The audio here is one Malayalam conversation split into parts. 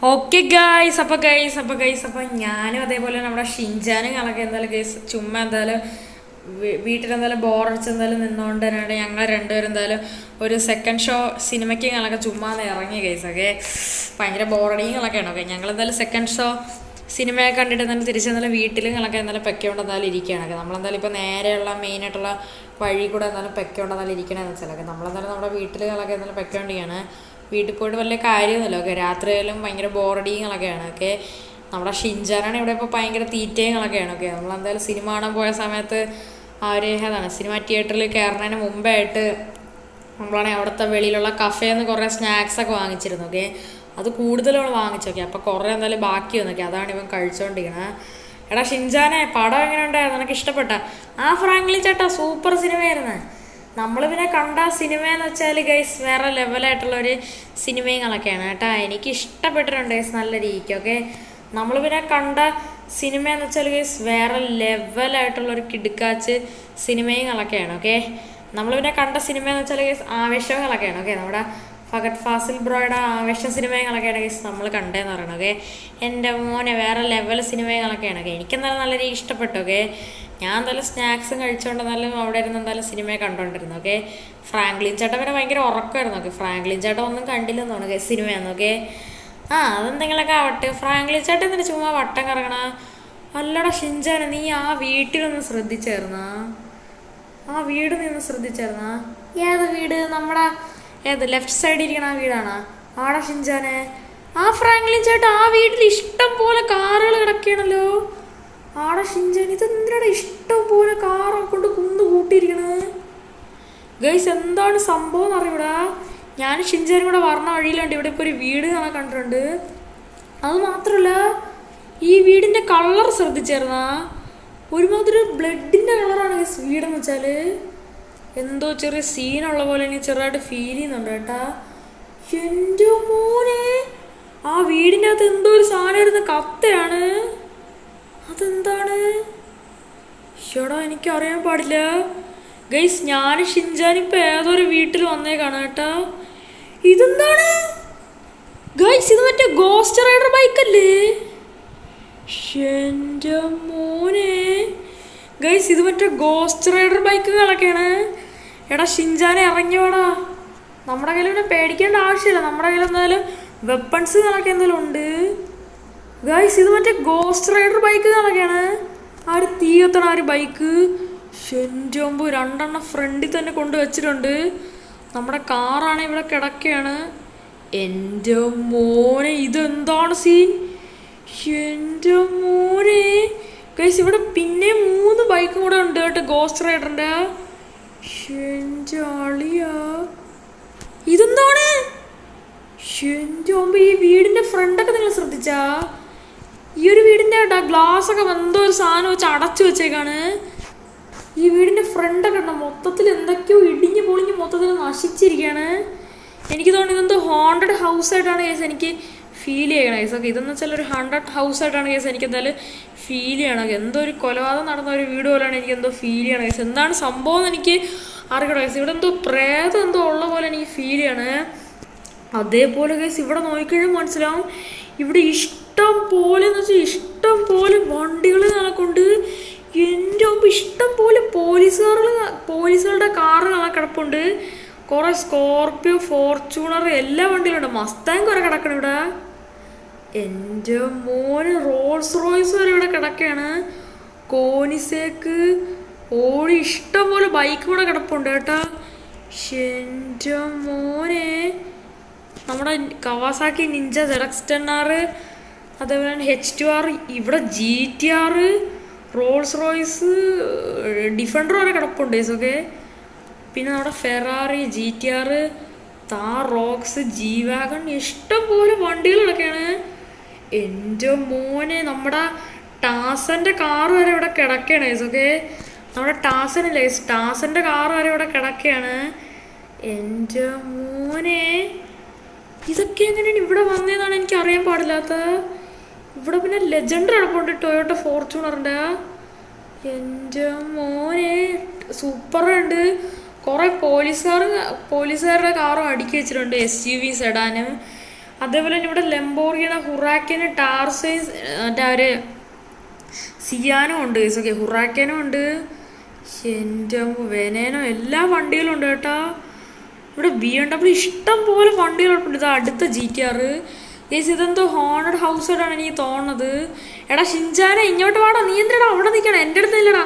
ഓക്കെ ഗൈസ് അപ്പം ഞാനും അതേപോലെ നമ്മുടെ ഷിൻചാനും കളൊക്കെ എന്തായാലും ഗൈസ് ചുമ്മാ എന്തായാലും വീട്ടിലെന്തായാലും ബോറടിച്ച് എന്തായാലും നിന്നുകൊണ്ട് തന്നെയാണ് ഞങ്ങൾ രണ്ടുപേരും എന്തായാലും ഒരു സെക്കൻഡ് ഷോ സിനിമയ്ക്ക് ഞങ്ങളൊക്കെ ചുമ്മാ ഇറങ്ങി ഗൈസ് ഒക്കെ ഭയങ്കര ബോറടിങ്ങളൊക്കെയാണ് ഓക്കെ ഞങ്ങൾ എന്തായാലും സെക്കൻഡ് ഷോ സിനിമയൊക്കെ കണ്ടിട്ട് എന്തായാലും തിരിച്ചെന്തായാലും വീട്ടിലും ഞങ്ങളൊക്കെ എന്തായാലും പെക്കൊണ്ട് എന്തായാലും ഇരിക്കുകയാണ് നമ്മളെന്തായാലും ഇപ്പോൾ നേരെയുള്ള മെയിനായിട്ടുള്ള വഴി കൂടെ എന്തായാലും പെക്കൊണ്ട് എന്തായാലും ഇരിക്കണമെന്ന് വെച്ചാലൊക്കെ നമ്മളെന്തായാലും നമ്മുടെ വീട്ടിലുകളൊക്കെ എന്തായാലും പെക്കൊണ്ടിരിക്കുകയാണ്. വീട്ടിൽ പോയിട്ട് വലിയ കാര്യമൊന്നുമില്ല ഓക്കെ രാത്രിയായാലും ഭയങ്കര ബോറടിങ്ങളൊക്കെയാണ് ഓക്കെ. നമ്മുടെ ഷിൻചാനാണ് ഇവിടെ ഇപ്പോൾ ഭയങ്കര തീറ്റങ്ങളൊക്കെയാണ് ഓക്കെ. നമ്മളെന്തായാലും സിനിമ കാണാൻ പോയ സമയത്ത് ആ ഒരു അതാണ് സിനിമ തിയേറ്ററിൽ കയറുന്നതിന് മുമ്പായിട്ട് നമ്മളാണെങ്കിൽ അവിടുത്തെ വെളിയിലുള്ള കഫേന്ന് കുറേ സ്നാക്സൊക്കെ വാങ്ങിച്ചിരുന്നു ഓക്കെ. അത് കൂടുതലാണ് വാങ്ങിച്ചോക്കെ അപ്പോൾ കുറേ എന്തായാലും ബാക്കി വന്നോക്കെ അതാണ് ഇവൻ കഴിച്ചുകൊണ്ടിരിക്കണത്. എടാ ഷിൻചാനെ പടം എങ്ങനെ ഉണ്ടായിരുന്നു, നിനക്ക് ഇഷ്ടപ്പെട്ട? ആ ഫ്രാങ്ക്ലിൻ ചേട്ടാ സൂപ്പർ സിനിമയായിരുന്നു. നമ്മൾ പിന്നെ കണ്ട സിനിമയെന്ന് വെച്ചാൽ ഗൈസ് വേറെ ലെവലായിട്ടുള്ളൊരു സിനിമകളൊക്കെയാണ് കേട്ടോ. എനിക്ക് ഇഷ്ടപ്പെട്ടിട്ടുണ്ട് ഗൈസ് നല്ല രീതിക്ക് ഓക്കെ. നമ്മൾ പിന്നെ കണ്ട സിനിമയെന്ന് വെച്ചാൽ ഗൈസ് വേറെ ലെവലായിട്ടുള്ളൊരു കിടുക്കാച്ച് സിനിമകളൊക്കെയാണ് ഓക്കെ. നമ്മൾ പിന്നെ കണ്ട സിനിമയെന്ന് വെച്ചാൽ ഗൈസ് ആവേശങ്ങളൊക്കെയാണ് ഓക്കെ. നമ്മുടെ ഫഹദ് ഫാസിൽ ബ്രോയുടെ ആവേശ സിനിമകളൊക്കെയാണ് ഗൈസ് നമ്മൾ കണ്ടതെന്ന് പറയണത് ഓക്കെ. എൻ്റെ മോനെ വേറെ ലെവൽ സിനിമകളൊക്കെയാണ് ഓക്കെ. എനിക്കെന്തായാലും നല്ല രീതി ഇഷ്ടപ്പെട്ടു ഓക്കെ. ഞാൻ എന്തായാലും സ്നാക്സും കഴിച്ചുകൊണ്ട് എന്നാലും അവിടെ ഇരുന്ന് എന്തായാലും സിനിമയെ കണ്ടുകൊണ്ടിരുന്നു ഓക്കെ. ഫ്രാങ്ക്ലിൻ ചേട്ടൻ പിന്നെ ഭയങ്കര ഉറക്കമായിരുന്നു ഓക്കെ. ഫ്രാങ്ക്ലിൻ ചേട്ടൻ ഒന്നും കണ്ടില്ലെന്ന് തോന്നുന്നു സിനിമയാന്ന് ഓക്കെ. അതെന്തെങ്കിലുമൊക്കെ ആവട്ടെ. ഫ്രാങ്ക്ലിൻ ചേട്ടൻ എന്തിനാ ചുമ്മാ വട്ടം കറങ്ങണ? അല്ലടാ ഷിൻചാന നീ ആ വീട്ടിലൊന്ന് ശ്രദ്ധിച്ചായിരുന്ന? ആ വീട് നീ ഒന്ന് ശ്രദ്ധിച്ചായിരുന്ന? ഏത് വീട്? നമ്മുടെ ഏത് ലെഫ്റ്റ് സൈഡിൽ ഇരിക്കണ ആ വീടാണ് ആടാ ഷിൻചാനെ? ആ ഫ്രാങ്ക്ലിൻ ചേട്ടാ ആ വീട്ടിൽ ഇഷ്ടം പോലെ കാറുകൾ കിടക്കുകയാണല്ലോ. ആടാ ഷിൻചാൻ ഇതെന്തിനാണ് ഇഷ്ടം പോലെ കാറൊക്കെ കൊണ്ട് കുന്നു കൂട്ടിയിരിക്കണത്? ഗൈസ് എന്താണ് സംഭവം എന്ന് അറിയൂടാ. ഞാൻ ഷിൻചാനും കൂടെ പറഞ്ഞ വഴിയിലുണ്ട് ഇവിടെ ഇപ്പോൾ ഒരു വീട് കാണാൻ കണ്ടിട്ടുണ്ട്. അത് മാത്രമല്ല ഈ വീടിൻ്റെ കളർ ശ്രദ്ധിച്ചായിരുന്നാ? ഒരുമാതിരി ബ്ലഡിൻ്റെ കളറാണ് ഗൈസ് വീടെന്ന് വെച്ചാൽ. എന്തോ ചെറിയ സീനുള്ള പോലെ എനിക്ക് ചെറുതായിട്ട് ഫീൽ ചെയ്യുന്നുണ്ട് കേട്ടാ. എൻ്റെ മോനെ ആ വീടിൻ്റെ അകത്ത് എന്തോ ഒരു സാധനം കത്തയാണ്. അതെന്താണ്? ഷോടാ എനിക്കറിയാൻ പാടില്ല ഗൈസ്. ഞാൻ ഷിൻചാനിപ്പോൾ ഏതൊരു വീട്ടിൽ വന്നേക്കാണ് കേട്ടാ. ഇതെന്താണ് ഗൈസ്? ഇത് മറ്റേ ഗോസ്റ്റ് റൈഡർ ബൈക്കല്ലേ? എൻ്റെ മോനെ ഗൈസ് ഇത് മറ്റേ ഗോസ്റ്റ് റൈഡർ ബൈക്കുകളൊക്കെയാണ്. എടാ ഷിൻചാനെ ഇറങ്ങി വേടാ. നമ്മുടെ കയ്യിൽ പിന്നെ പേടിക്കേണ്ട ആവശ്യമില്ല. നമ്മുടെ കയ്യിൽ എന്തായാലും വെപ്പൺസുകളൊക്കെ എന്തായാലും ഉണ്ട് ഗൈസ്. ഇത് മറ്റേ ഗോസ്റ്റ് റൈഡർ ബൈക്കുകളൊക്കെയാണ്. ആ ഒരു തീ കത്തണ ആ ഒരു ബൈക്ക്. എൻ്റെ മുമ്പ് രണ്ടെണ്ണം ഫ്രണ്ടിൽ തന്നെ കൊണ്ടുവച്ചിട്ടുണ്ട്. നമ്മുടെ കാറാണ് ഇവിടെ കിടക്കുകയാണ്. എൻ്റെ മോനെ ഇതെന്താണ് സീൻ? എൻ്റെ മോനെ ഗൈസ് ഇവിടെ പിന്നെ 3 ബൈക്കും കൂടെ ഉണ്ട് കേട്ടോ ഗോസ്റ്റ് റൈഡറിൻ്റെ. എൻ്റെ അളിയാ ഇതെന്താണ്? എൻ്റെ മുമ്പ് ഈ വീടിൻ്റെ ഫ്രണ്ടൊക്കെ നിങ്ങൾ ശ്രദ്ധിച്ചാ? ഈ ഒരു വീടിൻ്റെ ഗ്ലാസ് ഒക്കെ എന്തോ ഒരു സാധനം വെച്ച് അടച്ചു വെച്ചേക്കാണ്. ഈ വീടിൻ്റെ ഫ്രണ്ടൊക്കെ ഉണ്ടോ മൊത്തത്തിൽ എന്തൊക്കെയോ ഇടിഞ്ഞ് പൊളിഞ്ഞ് മൊത്തത്തിൽ നശിച്ചിരിക്കുകയാണ്. എനിക്ക് തോന്നുന്നു ഇതെന്തോ ഹോണ്ടഡ് ഹൗസ് ആയിട്ടാണ് കേസ് എനിക്ക് ഫീൽ ചെയ്യണം കേസ് ഓക്കെ. ഇതെന്ന് വെച്ചാൽ ഒരു ഹോണ്ടഡ് ഹൗസ് ആയിട്ടാണ് കേസ് എനിക്ക് എന്തായാലും ഫീൽ ചെയ്യണം. എന്തോ ഒരു കൊലപാതകം നടന്ന ഒരു വീട് പോലെയാണ് എനിക്ക് എന്തോ ഫീൽ ചെയ്യണം കേസ്. എന്താണ് സംഭവം എന്ന് എനിക്ക് അറിയണം കേസ്. ഇവിടെ എന്തോ പ്രേതം എന്തോ ഉള്ള പോലെ എനിക്ക് ഫീൽ ചെയ്യാണ്. അതേപോലെ കേസ് ഇവിടെ നോക്കിക്കഴിഞ്ഞാൽ മനസ്സിലാവും ഇവിടെ ഇഷ്ടം പോലെ എന്ന് വെച്ചാൽ ഇഷ്ടം പോലെ വണ്ടികൾ കൊണ്ട് എൻ്റെ മുമ്പ് ഇഷ്ടം പോലെ പോലീസുകളുടെ കാറുകളൊക്കെ കിടപ്പുണ്ട്. കുറേ സ്കോർപ്പിയോ ഫോർച്യൂണർ എല്ലാ വണ്ടികളുണ്ട്. മസ്താങ് കുറെ കിടക്കണം ഇവിടെ. എൻ്റെ മോന് റോൾസ് റോയ്സ് വരെ ഇവിടെ കിടക്കുകയാണ്. കോനിസേക്ക് ഓടി ഇഷ്ടം പോലെ ബൈക്ക് കൂടെ കിടപ്പുണ്ട് കേട്ടാ. എൻ്റെ മോനെ നമ്മുടെ കവാസാക്കി നിഞ്ച ZX-10R അതേപോലെ H2R ഇവിടെ GTR റോൾസ് റോയ്സ് ഡിഫൻഡർ വരെ കിടപ്പുണ്ട് ഓക്കെ. പിന്നെ നമ്മുടെ Ferrari GTR Thar rocks G-Wagon ഇഷ്ടം പോലെ വണ്ടികളൊക്കെയാണ്. എൻ്റെ മോനെ നമ്മുടെ ടാസൻ്റെ കാറ് വരെ ഇവിടെ കിടക്കുകയാണ് ഓക്കെ. നമ്മുടെ ടാസനില്ലേ ടാസൻ്റെ കാറ് വരെ ഇവിടെ കിടക്കുകയാണ്. എൻ്റെ മോനെ ഇതൊക്കെ എങ്ങനെയാണ് ഇവിടെ വന്നതെന്നാണ് എനിക്ക് അറിയാൻ പാടില്ലാത്ത. ഇവിടെ പിന്നെ ലെജൻഡ് കിടപ്പുണ്ട് ടൊയോട്ട ഫോർച്യൂണറിൻ്റെ. എൻ്റെ മോനെ സൂപ്പറുണ്ട്. കുറേ പോലീസുകാരുടെ കാറും അടുക്കി വെച്ചിട്ടുണ്ട്. SUV സെഡാനും അതേപോലെ തന്നെ ഇവിടെ ലംബോർഗിയുടെ ഹുറാക്കന് ടാർസൈസ് മറ്റേ ഒരു സിയാനും ഉണ്ട് ഗൈസ്. ഓക്കെ, ഹുറാക്കനും ഉണ്ട്, എൻ്റെ വെനേനോ എല്ലാ വണ്ടികളും ഉണ്ട് കേട്ടോ. ഇവിടെ BMW ഇഷ്ടം പോലെ വണ്ടികളുണ്ട്. ഇത് അടുത്ത GTR ഗൈസ്. ഇതെന്തോ ഹോണഡ് ഹൗസായിട്ടാണ് എനിക്ക് തോന്നുന്നത്. എടാ ഷിൻചാനെ ഇങ്ങോട്ട് വാടാ. നീ എന്തിനാ അവിടെ നിൽക്കണം? എൻ്റെ അടുത്ത് ഇല്ലടാ.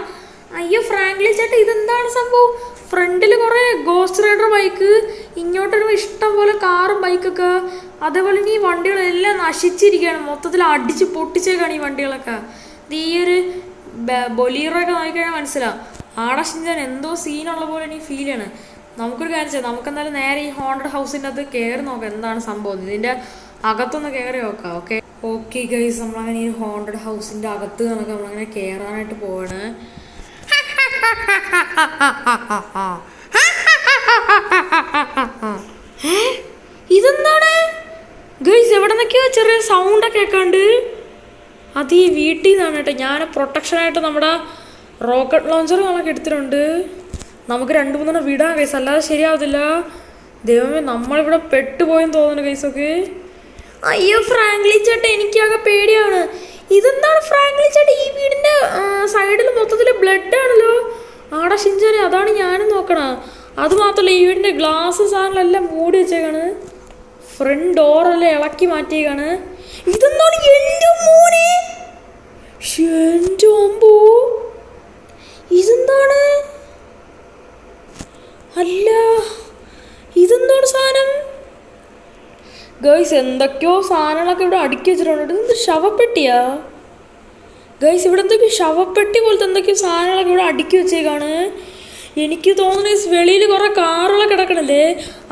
അയ്യോ ഫ്രാങ്ക്ലിൻ ചേട്ടാ, ഇതെന്താണ് സംഭവം? ഫ്രണ്ടിൽ കുറേ ഗോസ്റ്റ് റൈഡർ ബൈക്ക്, ഇങ്ങോട്ടൊരു ഇഷ്ടം പോലെ കാറും ബൈക്കൊക്കെ. അതേപോലെ ഈ വണ്ടികളെല്ലാം നശിച്ചിരിക്കുകയാണ്, മൊത്തത്തിൽ അടിച്ച് പൊട്ടിച്ചേക്കാണ് ഈ വണ്ടികളൊക്കെ. ഈ ഒരു ബൊലീറൊക്കെ നോക്കിക്കഴിഞ്ഞാൽ മനസ്സിലാവും ആടെ ഷിൻചാൻ എന്തോ സീനുള്ള പോലെ എനിക്ക് ഫീൽ ചെയ്യാണ്. നമുക്കൊരു കാര്യം ചെയ്യാം, നമുക്കെന്തായാലും നേരെ ഈ ഹോണ്ടഡ് ഹൗസിൻ്റെ അകത്ത് കയറി നോക്കാം എന്താണ് സംഭവം. ഇതിൻ്റെ അകത്തൊന്ന് കയറി നോക്കാം. ഓക്കെ ഓക്കെ ഗൈസ്, നമ്മളങ്ങനെ ഈ ഹോണ്ടഡ് ഹൗസിൻ്റെ അകത്ത് കണക്ക് നമ്മളങ്ങനെ കയറാനായിട്ട് പോവാണ്. ഇതെന്താണ് ഗൈസ്? എവിടെ നിന്നൊക്കെയോ ചെറിയ സൗണ്ടൊക്കെ കേൾക്കാണ്ട്. അത് ഈ വീട്ടിൽ നിന്നാണ് കേട്ടോ. ഞാൻ പ്രൊട്ടക്ഷനായിട്ട് നമ്മുടെ റോക്കറ്റ് ലോഞ്ചർ കണക്ക് എടുത്തിട്ടുണ്ട്. നമുക്ക് 2-3 വിടാം ഗൈസ്, അല്ലാതെ ശരിയാവത്തില്ല. ദൈവമേ, നമ്മളിവിടെ പെട്ടുപോയെന്ന് തോന്നുന്നു ഗൈസൊക്കെ. അയ്യോ ഫ്രാങ്ക്ലിൻ ചേട്ടാ, എനിക്കാകെ പേടിയാണ്. ഇതെന്താണ് ഫ്രാങ്ക്ലിൻ ചേട്ടാ? ഈ വീടിൻ്റെ സൈഡിൽ മൊത്തത്തിൽ ബ്ലഡ് ആണല്ലോ. ആടാ ഷിൻചാനെ, അതാണ് ഞാനും നോക്കണം. അതുമാത്രമല്ല, ഈ വീടിൻ്റെ ഗ്ലാസ് സാധനങ്ങളെല്ലാം മൂടി വെച്ചേക്കാണ്. ഫ്രണ്ട് ഡോറെല്ലാം ഇളക്കി മാറ്റിയേക്കാണ്. ഇതെന്താണ്? എൻ്റെ മോനെ, എൻ്റെ അമ്പോ, ഇതെന്താണ്? അല്ല, ഇതെന്താണ് സാധനം ഗൈസ്? എന്തൊക്കെയോ സാധനങ്ങളൊക്കെ ഇവിടെ അടുക്കി വെച്ചിട്ടുണ്ട്. ഇതെന്ത് ശവപ്പെട്ടിയാ ഗൈസ്? ഇവിടെ എന്തൊക്കെയോ ശവപ്പെട്ടി പോലത്തെ എന്തൊക്കെയോ സാധനങ്ങളൊക്കെ ഇവിടെ അടുക്കി വെച്ചേക്കാണ്. എനിക്ക് തോന്നുന്നു വെളിയിൽ കുറേ കാറുകളൊക്കെ കിടക്കണല്ലേ,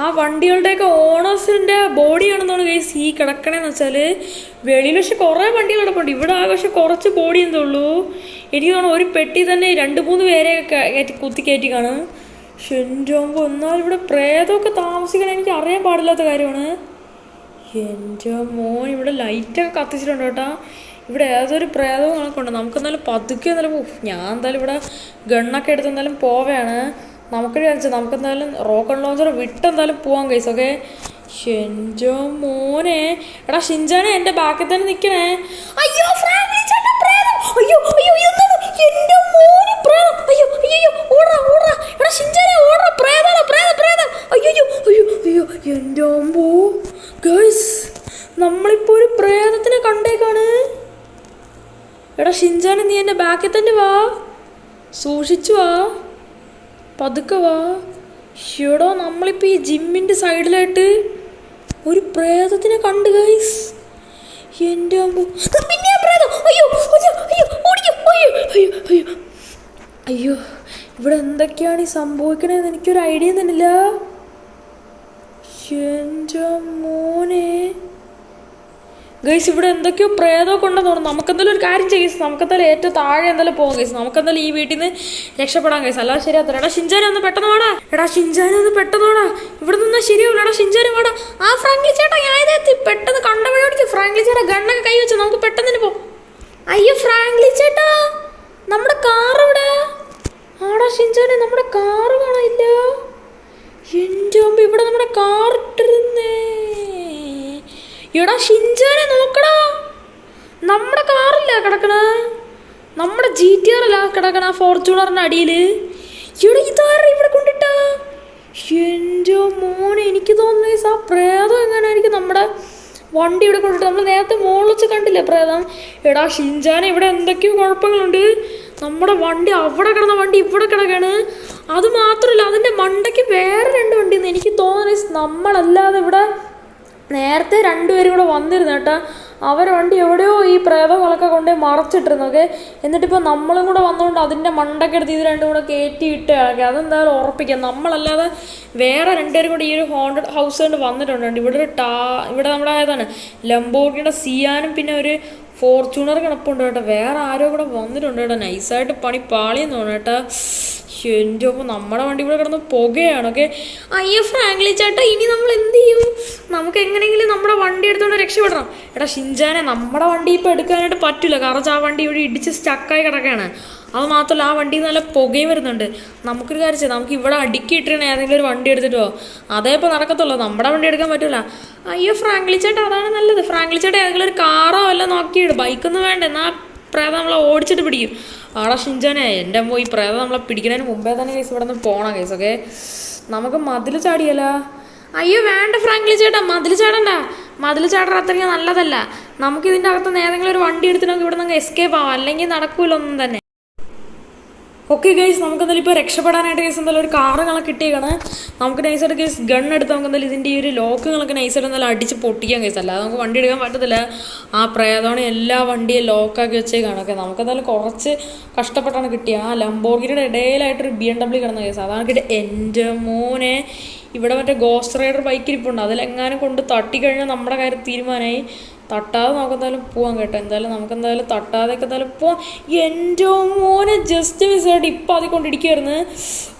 ആ വണ്ടികളുടെയൊക്കെ ഓണേഴ്സിൻ്റെ ബോഡിയാണെന്നാണ് ഗൈസ് ഈ കിടക്കണേന്ന് വെച്ചാൽ. വെളിയിൽ പക്ഷെ കുറേ വണ്ടികൾ കിടപ്പുണ്ട്, ഇവിടെ ആകെ പക്ഷെ കുറച്ച് ബോഡി എന്തേ ഉള്ളൂ. എനിക്ക് തോന്നുന്നു ഒരു പെട്ടി തന്നെ 2-3 പേരെയൊക്കെ കുത്തി കയറ്റി കാണും. ഷെൻജോമ്പോ, എന്നാലും ഇവിടെ പ്രേതമൊക്കെ താമസിക്കാൻ എനിക്ക് അറിയാൻ പാടില്ലാത്ത കാര്യമാണ്. എൻ്റെ മോൻ, ഇവിടെ ലൈറ്റൊക്കെ കത്തിച്ചിട്ടുണ്ട് കേട്ടോ. ഇവിടെ ഏതൊരു പ്രേതവും കണക്കുണ്ട്. നമുക്കെന്തായാലും പതുക്കെ എന്തായാലും ഞാൻ എന്തായാലും ഇവിടെ ഗണ്ണൊക്കെ എടുത്ത് എന്തായാലും പോവുകയാണ്. നമുക്കൊരു കാണിച്ചാൽ നമുക്കെന്തായാലും റോക്കറ്റ് ലോഞ്ചർ വിട്ടെന്തായാലും പോവാൻ ഗൈസ്. ഓക്കെ ഷെൻജോ മോനെ, എടാ ഷിൻചാനെ എൻ്റെ ബാക്കിൽ തന്നെ നിൽക്കണേ. അയ്യോ ഫ്രാങ്ക്ലിൻ ചേട്ടാ, പ്രേതം! അയ്യോ അയ്യോ, എന്താണ് എൻ്റെ മോനെ പ്രേതം? അയ്യോ അയ്യോ, ഓടാ ഓടാ, എടാ ഷിൻചാനെ ഓടാ, പ്രേതമാണ്, പ്രേതം പ്രേതം! അയ്യോ അയ്യോ അയ്യോ അയ്യോ, എൻ്റെ അമ്പോ ഗൈസ്, നമ്മളിപ്പോൾ ഒരു പ്രേതത്തിനെ കണ്ടേക്കാണ്. എടാ ഷിൻചാനെ, നീ എൻ്റെ ബാക്കിൽ തന്നെ വാ, സൂക്ഷിച്ചു വാ, പതുക്കെ വാ. ഷെടോ, നമ്മളിപ്പോൾ ഈ ജിമ്മിൻ്റെ സൈഡിലായിട്ട് ഒരു പ്രേതത്തിനെ കണ്ട് ഗൈസ്. എൻ്റെ അമ്പോ, പിന്നെ പ്രേതം! അയ്യോ അയ്യോ അയ്യോ, ഓടിക്കോ! അയ്യോ അയ്യോ അയ്യോ അയ്യോ, ഇവിടെ എന്തൊക്കെയാണ് ഈ സംഭവിക്കണേന്ന് എനിക്കൊരു ഐഡിയ തന്നില്ല. എൻ്റെ മോനെ ഗൈസ്, ഇവിടെ എന്തൊക്കെയോ പ്രേതമൊക്കെ ഉണ്ടെന്ന് തോന്നുന്നു. നമുക്കെന്തായാലും ഒരു കാര്യം ചെയ്യും, നമുക്കെന്തായാലും ഏറ്റവും താഴെ എന്തായാലും പോകാം ഗൈസ്. നമുക്കെന്തായാലും ഈ വീട്ടിൽ നിന്ന് രക്ഷപ്പെടാൻ ഗൈസ്, അല്ലാതെ ശരിയാത്തില്ല. എടാ ഷിൻചാനെ ഒന്ന് പെട്ടെന്ന് വാടാ, എടാ ഷിൻചാനെ ഒന്ന് പെട്ടെന്ന് വാടാ, ഇവിടെ നിന്നാ ശരിയാവില്ല. എടാ ഷിൻചാനെ വാടാ. ആ ഫ്രാങ്ക്ലിൻ ചേട്ടാ, ഞാൻ ഇതെത്തി. പെട്ടെന്ന് കണ്ടവഴി ഫ്രാങ്ക്ലിൻ ചേട്ടാ ഗണ്ണൊക്കെ കൈ വെച്ചു, നമുക്ക് പെട്ടെന്ന് തന്നെ പോകും. അയ്യോ ഫ്രാങ്ക്ലിൻ ചേട്ടാ, നമ്മുടെ കാർ എവിടെ? ആടാ ഷിൻചാനെ, നമ്മുടെ കാറ് കാണാനില്ല. എൻ്റെ അമ്മ, ഇവിടെ നമ്മുടെ കാർ ഇട്ടിരുന്നേ. എടാ ഷിൻചാനെ നോക്കടാ, നമ്മുടെ കാറില്ല കിടക്കണ, നമ്മുടെ GTR കിടക്കണ, ഫോർച്യൂണറിൻ്റെ അടിയിൽ. ഇവിടെ ഇതാരും ഇവിടെ കൊണ്ടിട്ടാ. എൻ്റെ മോനെ, എനിക്ക് തോന്നുന്നു ആ പ്രേതം എങ്ങനെയായിരിക്കും നമ്മുടെ വണ്ടി ഇവിടെ കൊണ്ടിട്ട്. നമ്മൾ നേരത്തെ മുകളിൽ വെച്ച് കണ്ടില്ലേ പ്രേതം? എടാ ഷിൻചാനെ, ഇവിടെ എന്തൊക്കെയോ കുഴപ്പങ്ങളുണ്ട്. നമ്മുടെ വണ്ടി അവിടെ കിടന്ന വണ്ടി ഇവിടെ കിടക്കാണ്. അതുമാത്രമല്ല, അതിൻ്റെ മണ്ടയ്ക്ക് വേറെ 2 വണ്ടിയെന്ന് എനിക്ക് തോന്നുന്നു. നമ്മളല്ലാതെ ഇവിടെ നേരത്തെ 2 പേരും കൂടെ വന്നിരുന്നു കേട്ടോ. അവരെ വണ്ടി എവിടെയോ ഈ പ്രേതങ്ങളൊക്കെ കൊണ്ടുപോയി മറച്ചിട്ടിരുന്നു. ഓക്കെ, എന്നിട്ടിപ്പോൾ നമ്മളും കൂടെ വന്നുകൊണ്ട് അതിൻ്റെ മണ്ടൊക്കെ എടുത്ത് ഇത് 2 കൂടെ കയറ്റിയിട്ട് ഇളക്കി. അതെന്തായാലും ഉറപ്പിക്കാം, നമ്മളല്ലാതെ വേറെ 2 പേരും കൂടെ ഈ ഒരു ഹോണ്ടഡ് ഹൗസ് കൊണ്ട് വന്നിട്ടുണ്ട്. ഇവിടെ ഇവിടെ നമ്മുടെ ഏതാണ് ലംബോർഗിയുടെ സിയാനും പിന്നെ ഒരു ഫോർച്യൂണർ കിടപ്പുണ്ട് കേട്ടോ. വേറെ ആരോ കൂടെ വന്നിട്ടുണ്ട് കേട്ടോ. നൈസായിട്ട് പണി പാളിയെന്ന് തോന്നുന്നു കേട്ടോ. എൻ്റെ ഒപ്പം നമ്മുടെ വണ്ടി ഇവിടെ കിടന്ന് പുകയാണ്. ഓക്കെ, അയ്യോ ഫ്രാങ്ക്ലി ചേട്ടാ, ഇനി നമ്മൾ എന്ത് ചെയ്യും? നമുക്ക് എങ്ങനെയെങ്കിലും നമ്മുടെ വണ്ടി എടുത്തുകൊണ്ട് രക്ഷപ്പെടണം. എടാ ഷിൻചാനെ, നമ്മുടെ വണ്ടി ഇപ്പോൾ എടുക്കാനായിട്ട് പറ്റില്ല, കാരണം ആ വണ്ടി ഇവിടെ ഇടിച്ച് സ്റ്റക്കായി കിടക്കുകയാണ്. അത് മാത്രമല്ല ആ വണ്ടി നല്ല പുകയും വരുന്നുണ്ട്. നമുക്കൊരു കാര്യം ചെയ്യാം, നമുക്ക് ഇവിടെ അടുക്കിയിട്ടിരുന്ന ഏതെങ്കിലും ഒരു വണ്ടി എടുത്തിട്ടോ, അതേ ഇപ്പോൾ നടക്കത്തുള്ളൂ, നമ്മുടെ വണ്ടി എടുക്കാൻ പറ്റില്ല. അയ്യോ ഫ്രാങ്ക്ലി ചേട്ടാ, അതാണ് നല്ലത്. ഫ്രാങ്ക്ലി ചേട്ടാ ഏതെങ്കിലും ഒരു കാറോ എല്ലാം നോക്കിയിട്, ബൈക്കൊന്നും വേണ്ട, എന്നാൽ പ്രേതം നമ്മളെ ഓടിച്ചിട്ട് പിടിക്കും. ആടാ ഷിൻചാനെ, എൻ്റെ പോയി പ്രേതം നമ്മളെ പിടിക്കുന്നതിന് മുമ്പേ തന്നെ കേസ് ഇവിടെ നിന്ന് പോകണം കേസ്. ഓക്കെ, നമുക്ക് മതിൽ ചാടിയല്ല. അയ്യോ വേണ്ട ഫ്രാങ്ക്ലി ചേട്ടാ, മതിൽ ചാടണ്ട, മതിൽ ചാടാൻ അത്രയ്ക്ക് നല്ലതല്ല. നമുക്ക് ഇതിൻ്റെ അകത്തുനിന്ന് ഏതെങ്കിലും ഒരു വണ്ടി എടുത്ത് നമുക്ക് ഇവിടെ നിന്ന് എസ്കേപ്പ് ആവാം, അല്ലെങ്കിൽ നടക്കൂല ഒന്നും തന്നെ. ഓക്കെ ഗൈസ്, നമുക്ക് എന്തായാലും ഇപ്പോൾ രക്ഷപ്പെടാനായിട്ട് കേസ് എന്തായാലും ഒരു കാറുകളൊക്കെ കിട്ടിയേക്കാണ്. നമുക്ക് നൈസായിട്ട് കേസ് ഗണ്ണെടുത്ത് നമുക്ക് എന്തായാലും ഇതിൻ്റെ ഈ ഒരു ലോക്കുകളൊക്കെ നൈസായിട്ട് എന്തായാലും അടിച്ച് പൊട്ടിക്കാൻ കേസ്, അല്ലാതെ നമുക്ക് വണ്ടി എടുക്കാൻ പറ്റത്തില്ല. ആ പ്രേതമാണ് എല്ലാ വണ്ടിയും ലോക്കാക്കി വെച്ചേക്കാണ്. ഓക്കെ, നമുക്ക് എന്തായാലും കുറച്ച് കഷ്ടപ്പെട്ടാണ് കിട്ടിയത്. ആ ലംബോർഗിനിയുടെ ഇടയിലായിട്ടൊരു BMW കിടന്ന കേസ്, അതാണ് കിട്ടിയത്. എൻ്റെ മോനെ, ഇവിടെ മറ്റേ ഗോസ്റ്റ് റൈഡർ ബൈക്കിരിപ്പുണ്ട്, അതിലെങ്ങാനും കൊണ്ട് തട്ടിക്കഴിഞ്ഞാൽ നമ്മുടെ കാര്യം തീരുമാനമായി. തട്ടാതെ നമുക്ക് എന്തായാലും പോവാം കേട്ടോ. എന്തായാലും നമുക്ക് എന്തായാലും തട്ടാതെയൊക്കെ എന്തായാലും പോവാം. എൻ്റെ മോനെ, ജസ്റ്റ് മിസ്സായിട്ട് ഇപ്പം അതിൽ കൊണ്ടിരിക്കുമായിരുന്നു.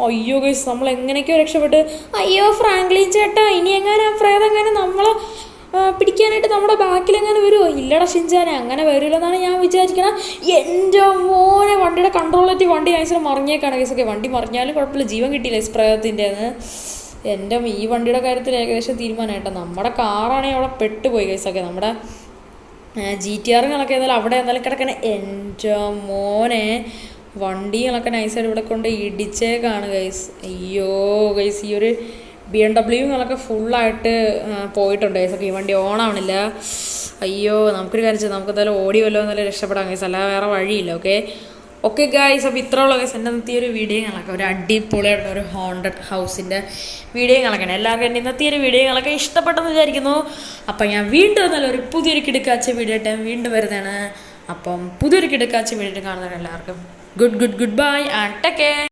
അയ്യോ ഗൈസ്, നമ്മൾ എങ്ങനെയൊക്കെയോ രക്ഷപ്പെട്ട്. അയ്യോ ഫ്രാങ്ക്ലി ചേട്ടാ, ഇനി എങ്ങനെ പ്രേതം എങ്ങനെ നമ്മളെ പിടിക്കാനായിട്ട് നമ്മുടെ ബാക്കിലെങ്ങനെ വരുമോ? ഇല്ലടാ ഷിൻചാനെ, അങ്ങനെ വരില്ലെന്നാണ് ഞാൻ വിചാരിക്കുന്നത്. എൻ്റെ മോനെ, വണ്ടിയുടെ കൺട്രോളായിട്ട് വണ്ടി നൈസിൽ മറിഞ്ഞേക്കാണ് കേസൊക്കെ. വണ്ടി മറിഞ്ഞാലും കുഴപ്പമില്ല, ജീവൻ കിട്ടിയില്ല സ്പ്രേയത്തിൻ്റെന്ന്. എൻ്റെ ഈ വണ്ടിയുടെ കാര്യത്തിൽ ഏകദേശം തീരുമാനമായിട്ടോ. നമ്മുടെ കാറാണെങ്കിൽ അവിടെ പെട്ടുപോയി കേസൊക്കെ. നമ്മുടെ GTR-കളൊക്കെ എന്തായാലും അവിടെ എന്തായാലും കിടക്കണേ. എൻ്റെ മോനെ, വണ്ടികളൊക്കെ നൈസായിട്ട് ഇവിടെ കൊണ്ട് ഇടിച്ചേക്കാണ് ഗൈസ്. അയ്യോ ഗൈസ്, ഈ ഒരു BMW-കളൊക്കെ ഫുള്ളായിട്ട് പോയിട്ടുണ്ട് ഗൈസൊക്കെ. ഈ വണ്ടി ഓണാവണില്ല. അയ്യോ, നമുക്കൊരു കാര്യം ചെയ്യാം, നമുക്ക് എന്തായാലും ഓടി വല്ലോ എന്നാലും രക്ഷപ്പെടാം ഗൈസ്, അല്ലാതെ വേറെ വഴിയില്ല. ഓക്കെ ഗൈസ്, അപ്പോൾ ഇത്രയുള്ള ഗൈസ് എൻ്റെ ഇന്നത്തെ ഒരു വീഡിയോകളൊക്കെ, ഒരു അടിപൊളിയായിട്ടുള്ള ഒരു ഹോണ്ടഡ് ഹൗസിൻ്റെ വീഡിയോകളൊക്കെയാണ്. എല്ലാവർക്കും എൻ്റെ ഇന്നത്തെ ഒരു വീഡിയോകളൊക്കെ ഇഷ്ടപ്പെട്ടെന്ന് വിചാരിക്കുന്നു. അപ്പം ഞാൻ വീണ്ടും നല്ലൊരു പുതിയൊരു കിടുക്കാച്ച വീഡിയോ ആയിട്ട് വീണ്ടും വരുന്നതാണ്. അപ്പം പുതിയൊരു കിടുക്കാച്ച വീഡിയോ കാണുന്നതാണ്. എല്ലാവർക്കും good bye and take care.